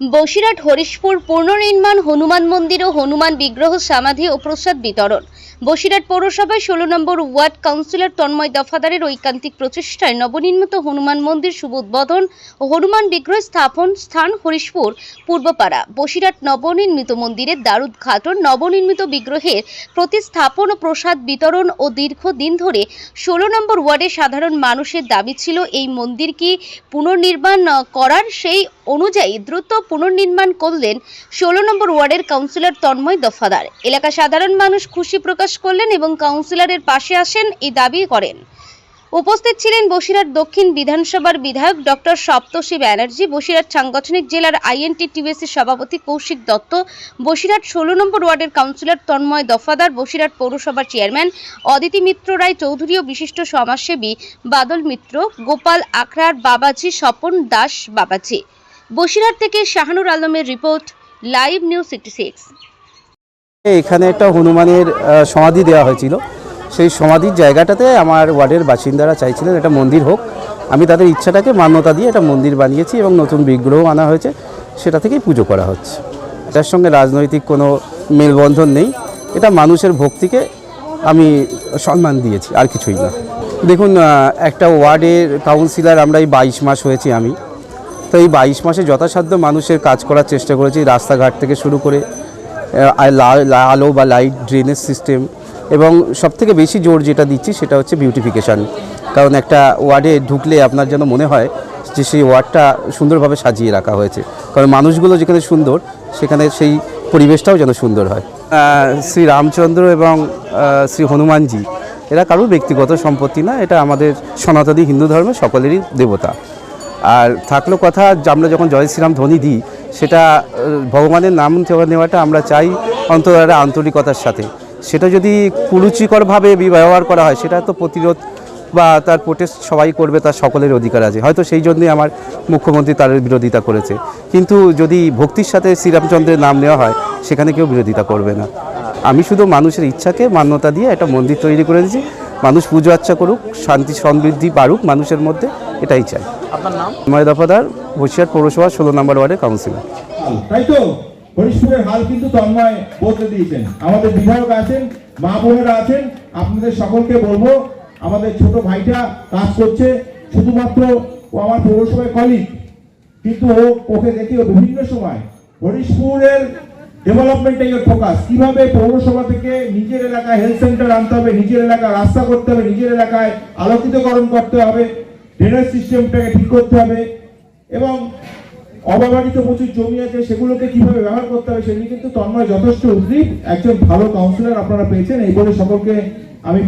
বসিরহাট হরিশপুর পুনর্নির্মাণ হনুমান মন্দির ও হনুমান বিগ্রহ সমাধি ও প্রসাদ বিতরণ। বসিরহাট পৌরসভায় 16 নম্বর ওয়ার্ড কাউন্সিলর তন্ময় দফাদারের ঐকান্তিক প্রচেষ্টায় নবনির্মিত হনুমান মন্দির শুভ উদ্বোধন ও হনুমান বিগ্রহ স্থাপন স্থান হরিশপুর পূর্বপাড়া। বসিরহাট নবনির্মিত মন্দিরের দ্বারোদ্ঘাটন, নবনির্মিত বিগ্রহের প্রতিস্থাপন ও প্রসাদ বিতরণ ও দীর্ঘদিন ধরে 16 নম্বর ওয়ার্ডে সাধারণ মানুষের দাবি ছিল এই মন্দিরকে পুনর্নির্মাণ করার। সেই অনুযায়ী দ্রুত পুনর্নির্মাণ করলেন 16 নম্বর ওয়ার্ডের কাউন্সিলর তন্ময় দফাদার। এলাকা সাধারণ মানুষ খুশি প্রকাশ করলেন এবং কাউন্সিলরের পাশে আসেন এই দাবি করেন। উপস্থিত ছিলেন বসিরহাট দক্ষিণ বিধানসভার বিধায়ক ডক্টর সপ্তর্ষি ব্যানার্জি, বসিরহাট সাংগঠনিক জেলার INTTUC সভাপতি কৌশিক দত্ত, বসিরহাট 16 নম্বর ওয়ার্ডের কাউন্সিলর তন্ময় দফাদার, বসিরহাট পৌরসভার চেয়ারম্যান অদিতি মিত্র রায় চৌধুরী ও বিশিষ্ট সমাজসেবী বাদল মিত্র, গোপাল আখড়ার বাবাজি, স্বপন দাস বাবাজি। বসিরহাট থেকে শাহানুর আলমের রিপোর্ট, লাইভ নিউজ 66। এখানে একটা হনুমানের সমাধি দেওয়া হয়েছিল। সেই সমাধির জায়গাটাতে আমার ওয়ার্ডের বাসিন্দারা চাইছিলেন একটা মন্দির হোক। আমি তাদের ইচ্ছাটাকে মান্যতা দিয়ে একটা মন্দির বানিয়েছি এবং নতুন বিগ্রহ আনা হয়েছে, সেটা থেকেই পুজো করা হচ্ছে। এটার সঙ্গে রাজনৈতিক কোনো মেলবন্ধন নেই, এটা মানুষের ভক্তিকে আমি সম্মান দিয়েছি, আর কিছুই না। দেখুন, একটা ওয়ার্ডের কাউন্সিলর আমরা এই 22 মাস হয়েছি আমি, তো এই 22 মাসে যথাসাধ্য মানুষের কাজ করার চেষ্টা করেছি। রাস্তাঘাট থেকে শুরু করে আলো বা লাইট, ড্রেনেজ সিস্টেম, এবং সবথেকে বেশি জোর যেটা দিচ্ছি সেটা হচ্ছে বিউটিফিকেশান। কারণ একটা ওয়ার্ডে ঢুকলে আপনার যেন মনে হয় যে সেই ওয়ার্ডটা সুন্দরভাবে সাজিয়ে রাখা হয়েছে, কারণ মানুষগুলো যেখানে সুন্দর সেখানে সেই পরিবেশটাও যেন সুন্দর হয়। শ্রী রামচন্দ্র এবং শ্রী হনুমানজি এরা কারোর ব্যক্তিগত সম্পত্তি না, এটা আমাদের সনাতনী হিন্দু ধর্মের সকলেরই দেবতা। আর থাকলো কথা, আমরা যখন জয় শ্রীরাম ধ্বনি দিই, সেটা ভগবানের নাম নেওয়াটা আমরা চাই অন্তত একটা আন্তরিকতার সাথে। সেটা যদি কুরুচিকরভাবে ব্যবহার করা হয়, সেটা তো প্রতিরোধ বা তার প্রোটেস্ট সবাই করবে, তার সকলের অধিকার আছে। হয়তো সেই জন্যই আমার মুখ্যমন্ত্রী তার বিরোধিতা করেছে, কিন্তু যদি ভক্তির সাথে শ্রীরামচন্দ্রের নাম নেওয়া হয় সেখানে কেউ বিরোধিতা করবে না। আমি শুধু মানুষের ইচ্ছাকে মান্যতা দিয়ে একটা মন্দির তৈরি করে দিয়েছি। মানুষ পুজো আর্চা করুক, শান্তি সমৃদ্ধি বাড়ুক মানুষের মধ্যে, এটাই চাই। আপনার নাম? তন্ময় দফাদার, বসিরহাট পৌরসভা 16 নম্বর ওয়ার্ডের কাউন্সিলর। তাই তো হরিশপুরের হাল কিন্তু তন্ময় বদলে দিয়েছেন। আমাদের বিধায়ক আছেন, মা বোনেরা আছেন, আপনাদের সকলকে বলবো, আমাদের ছোট ভাইটা কাজ করছে, শুধুমাত্র ও আমার পৌরসভায় কলিগ, কিন্তু ওকে দেখে বিভিন্ন সময় হরিশপুরের ডেভেলপমেন্টে ফোকাস, কিভাবে পৌরসভা থেকে নিজের এলাকায় হেলথ সেন্টার আনতে হবে, নিজের এলাকায় রাস্তা করতে হবে, নিজের এলাকায় আলোকিতকরণ করতে হবে, ড্রেনেজ সিস্টেমটাকে ঠিক করতে হবে, এবং অব্যবহৃত প্রচুর জমি আছে সেগুলোকে কিভাবে ব্যবহার করতে হবে, সেগুলি কিন্তু তন্ময় যথেষ্ট উদ্গ্রীব। একজন ভালো কাউন্সিলর আপনারা পেয়েছেন, এই বলে সকলকে আমি